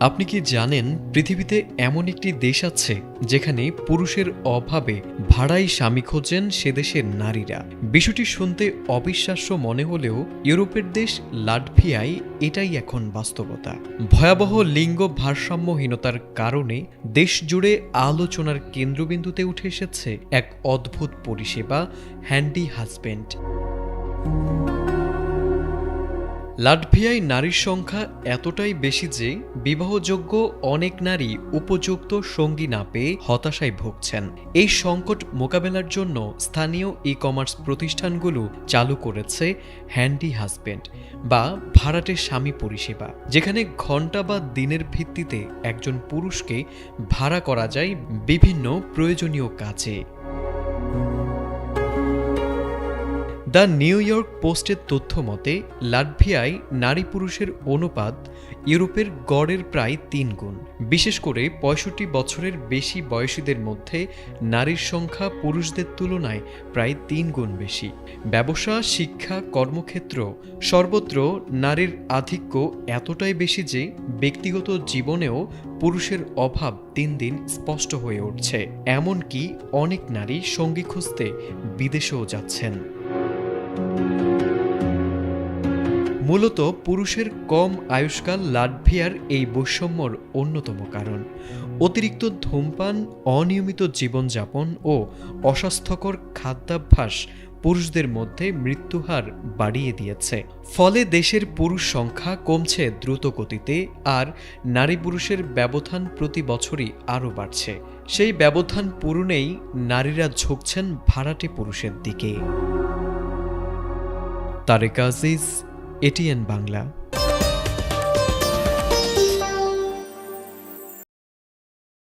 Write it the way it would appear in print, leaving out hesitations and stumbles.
আপনি কি জানেন পৃথিবীতে এমন একটি দেশ আছে যেখানে পুরুষের অভাবে ভাড়াই স্বামী খোঁজেন সে দেশের নারীরা? বিষয়টি শুনতে অবিশ্বাস্য মনে হলেও ইউরোপের দেশ লাটভিয়ায় এটাই এখন বাস্তবতা। ভয়াবহ লিঙ্গ ভারসাম্যহীনতার কারণে দেশ জুড়ে আলোচনার কেন্দ্রবিন্দুতে উঠে এসেছে এক অদ্ভুত পরিষেবা, হ্যান্ডি হাজব্যান্ড। লাটভিয়ায় নারীর সংখ্যা এতটাই বেশি যে বিবাহযোগ্য অনেক নারী উপযুক্ত সঙ্গী না পেয়ে হতাশায় ভুগছেন। এই সংকট মোকাবেলার জন্য স্থানীয় ই-কমার্স প্রতিষ্ঠানগুলো চালু করেছে হ্যান্ডি হাজব্যান্ড বা ভাড়াটে স্বামী পরিষেবা, যেখানে ঘন্টা বা দিনের ভিত্তিতে একজন পুরুষকে ভাড়া করা যায় বিভিন্ন প্রয়োজনীয় কাজে। দ্য নিউ ইয়র্ক পোস্টের তথ্য মতে লাটভিয়ায় নারী পুরুষের অনুপাত ইউরোপের গড়ের প্রায় ৩ গুণ। বিশেষ করে ৬৫ বছরের বেশি বয়সীদের মধ্যে নারীর সংখ্যা পুরুষদের তুলনায় প্রায় ৩ গুণ বেশি। ব্যবসা, শিক্ষা, কর্মক্ষেত্র সর্বত্র নারীর আধিক্য এতটাই বেশি যে ব্যক্তিগত জীবনেও পুরুষের অভাব দিন দিন স্পষ্ট হয়ে উঠছে। এমনকি অনেক নারী সঙ্গী খুঁজতে বিদেশেও যাচ্ছেন। মূলত পুরুষের কম আয়ুষ্কাল লাটভিয়ার এই বৈষম্যর অন্যতম কারণ। অতিরিক্ত ধূমপান, অনিয়মিত জীবনযাপন ও অস্বাস্থ্যকর খাদ্যাভ্যাস পুরুষদের মধ্যে মৃত্যুহার বাড়িয়ে দিয়েছে। ফলে দেশের পুরুষ সংখ্যা কমছে দ্রুত গতিতে, আর নারী পুরুষের ব্যবধান প্রতি বছরই আরও বাড়ছে। সেই ব্যবধান পূরণেই নারীরা ঝুঁকছেন ভাড়াটে পুরুষের দিকে। তারেক আজিজ, এটিএন বাংলা।